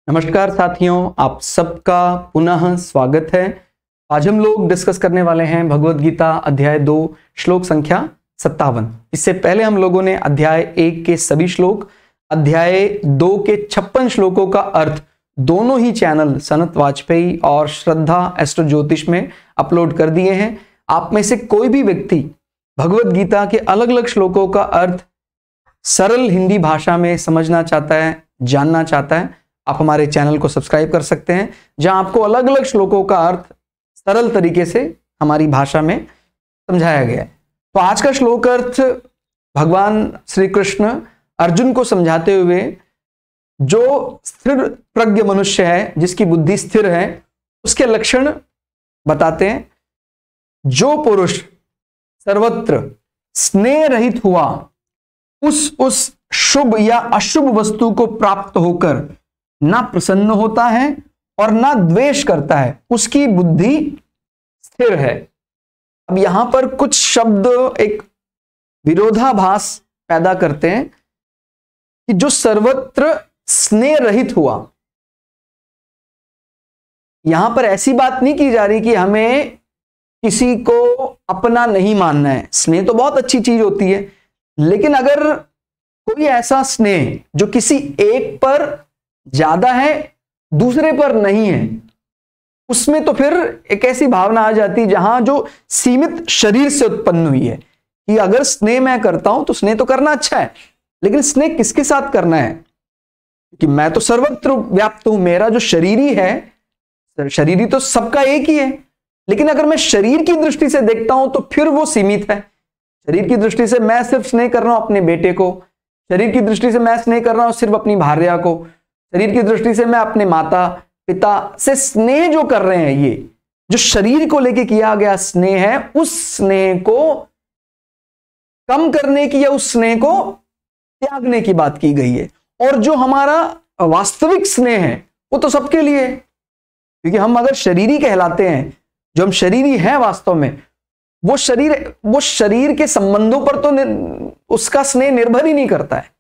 नमस्कार साथियों, आप सबका पुनः स्वागत है। आज हम लोग डिस्कस करने वाले हैं भगवत गीता अध्याय 2 श्लोक संख्या 57। इससे पहले हम लोगों ने अध्याय 1 के सभी श्लोक, अध्याय 2 के 56 श्लोकों का अर्थ दोनों ही चैनल सनत वाजपेयी और श्रद्धा एस्ट्रो ज्योतिष में अपलोड कर दिए हैं। आप में से कोई भी व्यक्ति भगवत गीता के अलग अलग श्लोकों का अर्थ सरल हिंदी भाषा में समझना चाहता है, जानना चाहता है, आप हमारे चैनल को सब्सक्राइब कर सकते हैं, जहां आपको अलग अलग श्लोकों का अर्थ सरल तरीके से हमारी भाषा में समझाया गया है। तो आज का श्लोक अर्थ भगवान श्री कृष्ण अर्जुन को समझाते हुए, जो स्थिर प्रज्ञ मनुष्य है, जिसकी बुद्धि स्थिर है, उसके लक्षण बताते हैं। जो पुरुष सर्वत्र स्नेह रहित हुआ, उस शुभ या अशुभ वस्तु को प्राप्त होकर ना प्रसन्न होता है और ना द्वेष करता है, उसकी बुद्धि स्थिर है। अब यहां पर कुछ शब्द एक विरोधाभास पैदा करते हैं कि जो सर्वत्र स्नेह रहित हुआ, यहां पर ऐसी बात नहीं की जा रही कि हमें किसी को अपना नहीं मानना है। स्नेह तो बहुत अच्छी चीज होती है, लेकिन अगर कोई ऐसा स्नेह जो किसी एक पर ज्यादा है, दूसरे पर नहीं है, उसमें तो फिर एक ऐसी भावना आ जाती जहां जो सीमित शरीर से उत्पन्न हुई है कि अगर स्नेह मैं करता हूं तो स्नेह तो करना अच्छा है, लेकिन स्नेह किसके साथ करना है? कि मैं तो सर्वत्र व्याप्त हूं, मेरा जो शरीरी है, शरीरी तो सबका एक ही है, लेकिन अगर मैं शरीर की दृष्टि से देखता हूं तो फिर वो सीमित है। शरीर की दृष्टि से मैं सिर्फ स्नेह कर रहा हूं अपने बेटे को, शरीर की दृष्टि से मैं स्नेह कर रहा हूं सिर्फ अपनी भार्या को, शरीर की दृष्टि से मैं अपने माता पिता से स्नेह जो कर रहे हैं, ये जो शरीर को लेके किया गया स्नेह है, उस स्नेह को कम करने की या उस स्नेह को त्यागने की बात की गई है। और जो हमारा वास्तविक स्नेह है वो तो सबके लिए है, क्योंकि हम अगर शरीरी कहलाते हैं, जो हम शरीरी हैं वास्तव में, वो शरीर के संबंधों पर तो उसका स्नेह निर्भर ही नहीं करता है।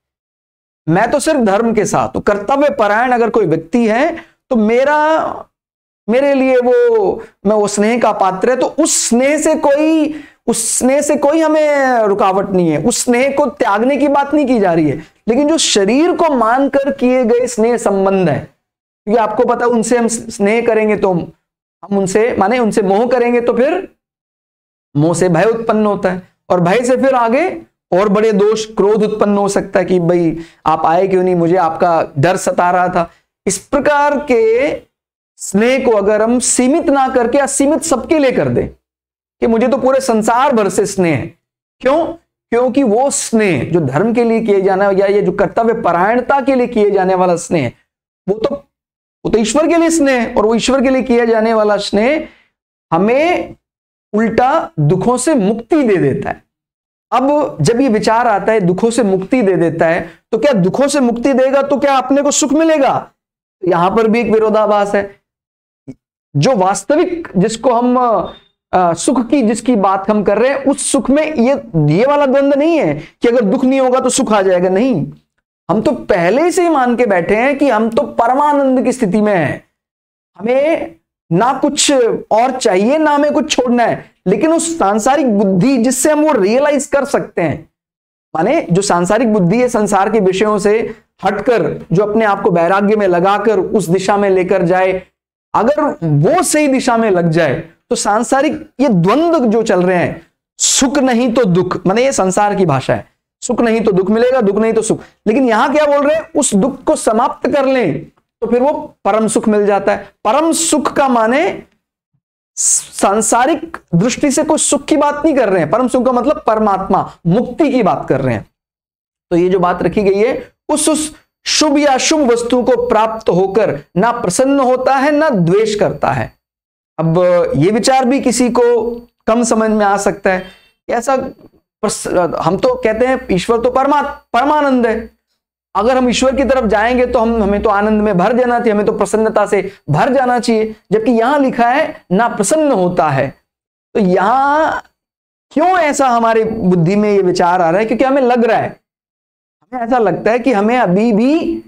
मैं तो सिर्फ धर्म के साथ, तो कर्तव्य परायण अगर कोई व्यक्ति है तो मेरे लिए मैं वो स्नेह का पात्र है, तो उस स्नेह से कोई हमें रुकावट नहीं है। उस स्नेह को त्यागने की बात नहीं की जा रही है। लेकिन जो शरीर को मानकर किए गए स्नेह संबंध है, क्योंकि आपको पता है उनसे हम स्नेह करेंगे तो हम उनसे मोह करेंगे तो फिर मोह से भय उत्पन्न होता है, और भय से फिर आगे और बड़े दोष क्रोध उत्पन्न हो सकता है कि भाई आप आए क्यों नहीं, मुझे आपका डर सता रहा था। इस प्रकार के स्नेह को अगर हम सीमित ना करके असीमित सबके लिए कर दें कि मुझे तो पूरे संसार भर से स्नेह है, क्यों? क्योंकि वो स्नेह जो धर्म के लिए किए जाना या ये जो कर्तव्य परायणता के लिए किए जाने वाला स्नेह, वो तो ईश्वर के लिए स्नेह है, और वो ईश्वर के लिए किया जाने वाला स्नेह हमें उल्टा दुखों से मुक्ति दे देता है। अब जब ये विचार आता है दुखों से मुक्ति दे देता है, तो क्या दुखों से मुक्ति देगा तो क्या अपने को सुख मिलेगा? यहां पर भी एक विरोधाभास है। जो वास्तविक जिसको हम सुख की जिसकी बात हम कर रहे हैं, उस सुख में ये वाला द्वंद्व नहीं है कि अगर दुख नहीं होगा तो सुख आ जाएगा। नहीं, हम तो पहले से ही मान के बैठे हैं कि हम तो परमानंद की स्थिति में हैं। हमें ना कुछ और चाहिए, ना हमें कुछ छोड़ना है, लेकिन उस सांसारिक बुद्धि जिससे हम वो रियलाइज कर सकते हैं, माने जो सांसारिक बुद्धि है, संसार के विषयों से हटकर जो अपने आप को वैराग्य में लगाकर उस दिशा में लेकर जाए, अगर वो सही दिशा में लग जाए तो सांसारिक ये द्वंद्व जो चल रहे हैं, सुख नहीं तो दुख, माने ये संसार की भाषा है, सुख नहीं तो दुख मिलेगा, दुख नहीं तो सुख, लेकिन यहां क्या बोल रहे हैं, उस दुख को समाप्त कर लें तो फिर वो परम सुख मिल जाता है। परम सुख का माने सांसारिक दृष्टि से कोई सुख की बात नहीं कर रहे हैं, परम सुख का मतलब परमात्मा मुक्ति की बात कर रहे हैं। तो ये जो बात रखी गई है, उस शुभ या शुभ वस्तु को प्राप्त होकर ना प्रसन्न होता है ना द्वेष करता है। अब ये विचार भी किसी को कम समझ में आ सकता है, ऐसा हम तो कहते हैं ईश्वर तो परमानंद है, अगर हम ईश्वर की तरफ जाएंगे तो हमें तो आनंद में भर जाना चाहिए, हमें तो प्रसन्नता से भर जाना चाहिए, जबकि यहां लिखा है ना प्रसन्न होता है। तो यहां क्यों ऐसा हमारे बुद्धि में ये विचार आ रहा है? क्योंकि हमें लग रहा है, हमें ऐसा लगता है कि हमें अभी भी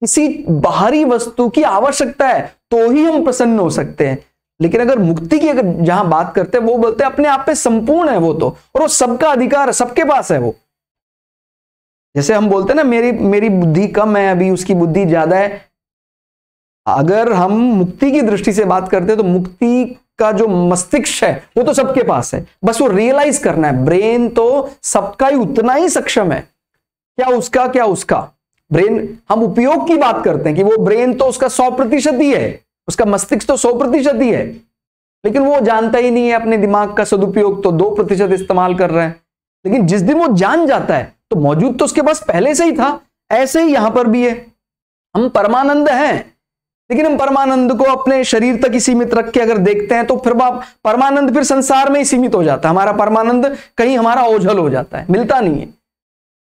किसी बाहरी वस्तु की आवश्यकता है तो ही हम प्रसन्न हो सकते हैं। लेकिन अगर मुक्ति की अगर जहां बात करते हैं, वो बोलते हैं अपने आप पे संपूर्ण है वो तो, और वो सबका अधिकार है, सबके पास है वो। जैसे हम बोलते हैं ना, मेरी बुद्धि कम है, अभी उसकी बुद्धि ज्यादा है। अगर हम मुक्ति की दृष्टि से बात करते हैं तो मुक्ति का जो मस्तिष्क है वो तो सबके पास है, बस वो रियलाइज करना है। ब्रेन तो सबका ही उतना ही सक्षम है, क्या उसका क्या उसका। ब्रेन, हम उपयोग की बात करते हैं कि वो ब्रेन तो उसका 100% ही है, उसका मस्तिष्क तो 100% ही है, लेकिन वो जानता ही नहीं है अपने दिमाग का सदुपयोग तो 2% इस्तेमाल कर रहा है। लेकिन जिस दिन वो जान जाता है तो मौजूद तो उसके पास पहले से ही था। ऐसे ही यहां पर भी है, हम परमानंद हैं, लेकिन हम परमानंद को अपने शरीर तक ही सीमित रख के अगर देखते हैं तो फिर परमानंद फिर संसार में ही सीमित हो जाता है। हमारा परमानंद कहीं हमारा ओझल हो जाता है, मिलता नहीं है।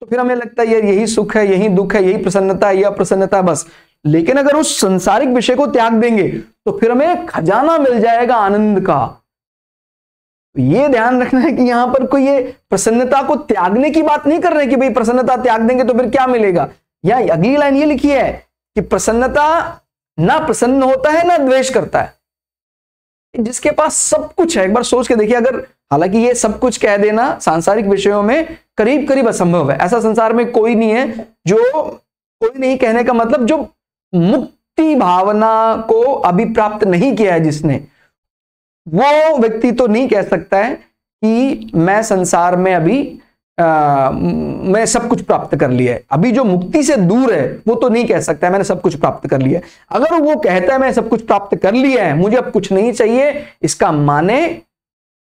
तो फिर हमें लगता है यार यही सुख है, यही दुख है, यही प्रसन्नता है, यह अप्रसन्नता बस। लेकिन अगर उस संसारिक विषय को त्याग देंगे तो फिर हमें खजाना मिल जाएगा आनंद का। तो ये ध्यान रखना है कि यहां पर कोई ये प्रसन्नता को त्यागने की बात नहीं कर रहे कि भाई प्रसन्नता त्याग देंगे तो फिर क्या मिलेगा। या अगली लाइन ये लिखी है कि प्रसन्नता ना प्रसन्न होता है ना द्वेष करता है। जिसके पास सब कुछ है, एक बार सोच के देखिए, अगर हालांकि ये सब कुछ कह देना सांसारिक विषयों में करीब करीब असंभव है। ऐसा संसार में कोई नहीं है जो, कोई नहीं कहने का मतलब जो मुक्ति भावना को अभी प्राप्त नहीं किया है जिसने, वो व्यक्ति तो नहीं कह सकता है कि मैं संसार में अभी मैं सब कुछ प्राप्त कर लिया है। अभी जो मुक्ति से दूर है वो तो नहीं कह सकता है मैंने सब कुछ प्राप्त कर लिया है। अगर वो कहता है मैं सब कुछ प्राप्त कर लिया है, मुझे अब कुछ नहीं चाहिए, इसका माने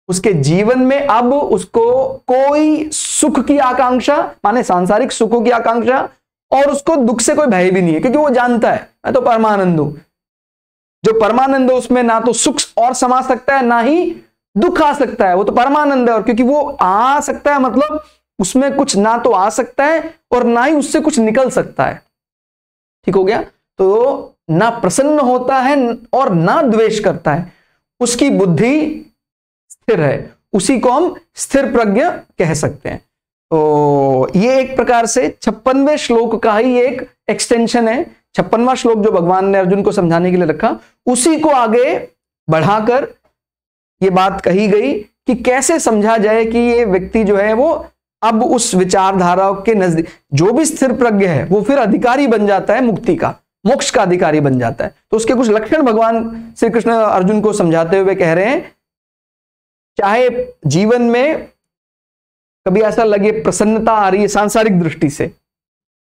उसके जीवन में अब उसको कोई सुख की आकांक्षा, माने सांसारिक सुखों की आकांक्षा, और उसको दुख से कोई भय भी नहीं है, क्योंकि वो जानता है मैं तो परमानंद हूं। जो परमानंद है उसमें ना तो सुख और समा सकता है ना ही दुख आ सकता है, वो तो परमानंद है। और क्योंकि वो आ सकता है मतलब उसमें कुछ ना तो आ सकता है और ना ही उससे कुछ निकल सकता है। ठीक हो गया। तो ना प्रसन्न होता है और ना द्वेष करता है, उसकी बुद्धि स्थिर है, उसी को हम स्थिर प्रज्ञ कह सकते हैं। तो ये एक प्रकार से 56वें श्लोक का ही एक एक्सटेंशन है। 56वां श्लोक जो भगवान ने अर्जुन को समझाने के लिए रखा, उसी को आगे बढ़ाकर ये बात कही गई कि कैसे समझा जाए कि ये व्यक्ति जो है वो अब उस विचारधारा के नजदीक, जो भी स्थिर प्रज्ञ है वो फिर अधिकारी बन जाता है मुक्ति का, मोक्ष का अधिकारी बन जाता है। तो उसके कुछ लक्षण भगवान श्री कृष्ण अर्जुन को समझाते हुए कह रहे हैं, चाहे जीवन में कभी ऐसा लगे प्रसन्नता आ रही है सांसारिक दृष्टि से,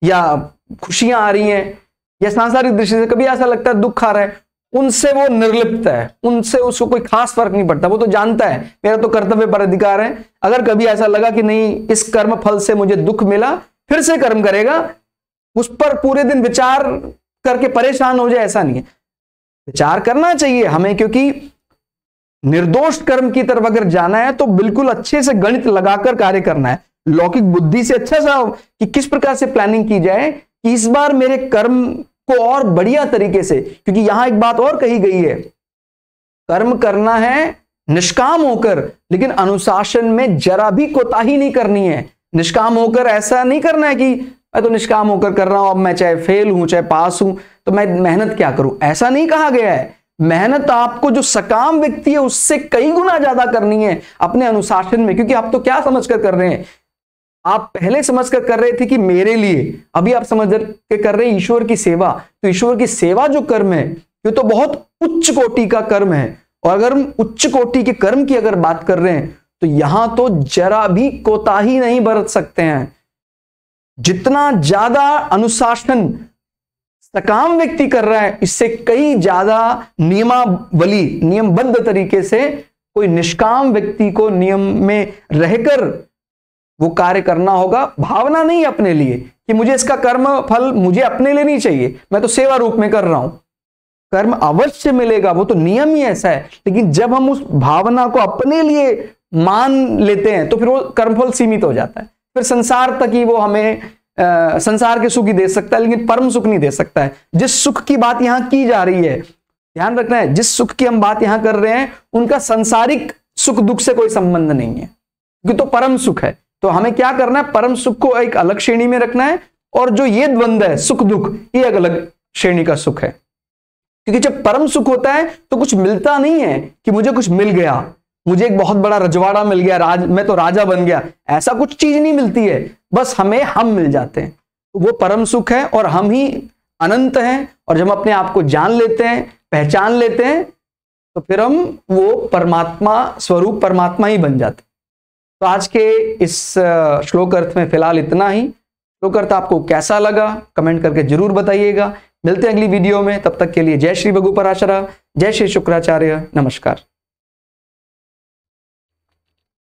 या खुशियां आ रही हैं, या सांसारिक दृष्टि से कभी ऐसा लगता है दुख आ रहा है, उनसे वो निर्लिप्त है, उनसे उसको कोई खास फर्क नहीं पड़ता। वो तो जानता है मेरा तो कर्तव्य पर अधिकार है। अगर कभी ऐसा लगा कि नहीं इस कर्म फल से मुझे दुख मिला, फिर से कर्म करेगा, उस पर पूरे दिन विचार करके परेशान हो जाए, ऐसा नहीं है। विचार करना चाहिए हमें, क्योंकि निर्दोष कर्म की तरफ अगर जाना है तो बिल्कुल अच्छे से गणित लगाकर कार्य करना है, लौकिक बुद्धि से अच्छा सा कि किस प्रकार से प्लानिंग की जाए कि इस बार मेरे कर्म को और बढ़िया तरीके से, क्योंकि यहां एक बात और कही गई है, कर्म करना है निष्काम होकर, लेकिन अनुशासन में जरा भी कोताही नहीं करनी है। निष्काम होकर ऐसा नहीं करना है कि मैं तो निष्काम होकर कर रहा हूं, अब मैं चाहे फेल हूं चाहे पास हूं तो मैं मेहनत क्या करूं, ऐसा नहीं कहा गया है। मेहनत आपको जो सकाम व्यक्ति है उससे कई गुना ज्यादा करनी है अपने अनुशासन में, क्योंकि आप तो क्या समझकर कर रहे हैं, आप पहले समझकर कर रहे थे कि मेरे लिए, अभी आप समझ के कर रहे हैं ईश्वर की सेवा। तो ईश्वर की सेवा जो कर्म है ये तो बहुत उच्च कोटि का कर्म है, और अगर हम उच्च कोटि के कर्म की अगर बात कर रहे हैं तो यहां तो जरा भी कोताही नहीं बरत सकते हैं। जितना ज्यादा अनुशासन सकाम व्यक्ति कर रहा है, इससे कई ज्यादा नियमावली, नियमबद्ध तरीके से कोई निष्काम व्यक्ति को नियम में रहकर वो कार्य करना होगा। भावना नहीं अपने लिए कि मुझे इसका कर्म फल मुझे अपने लिए नहीं चाहिए, मैं तो सेवा रूप में कर रहा हूं, कर्म अवश्य मिलेगा, वो तो नियम ही ऐसा है। लेकिन जब हम उस भावना को अपने लिए मान लेते हैं तो फिर वो कर्मफल सीमित हो जाता है। फिर संसार तक ही वो हमें संसार के सुख ही दे सकता है, लेकिन परम सुख नहीं दे सकता है। जिस सुख की बात यहां की जा रही है, ध्यान रखना है, जिस सुख की हम बात यहां कर रहे हैं उनका संसारिक सुख दुख से कोई संबंध नहीं है, क्योंकि तो परम सुख है। तो हमें क्या करना है, परम सुख को एक अलग श्रेणी में रखना है और जो ये द्वंद्व है सुख दुख, ये एक अलग श्रेणी का सुख है। क्योंकि जब परम सुख होता है तो कुछ मिलता नहीं है कि मुझे कुछ मिल गया, मुझे एक बहुत बड़ा रजवाड़ा मिल गया, मैं तो राजा बन गया, ऐसा कुछ चीज नहीं मिलती है, बस हमें हम मिल जाते हैं। तो वो परम सुख है और हम ही अनंत हैं। और जब हम अपने आप को जान लेते हैं, पहचान लेते हैं, तो फिर हम वो परमात्मा स्वरूप परमात्मा ही बन जाते हैं। तो आज के इस श्लोक अर्थ में फिलहाल इतना ही। श्लोक अर्थ आपको कैसा लगा कमेंट करके जरूर बताइएगा। मिलते हैं अगली वीडियो में, तब तक के लिए जय श्री भगु पराशरा, जय श्री शुक्राचार्य, नमस्कार।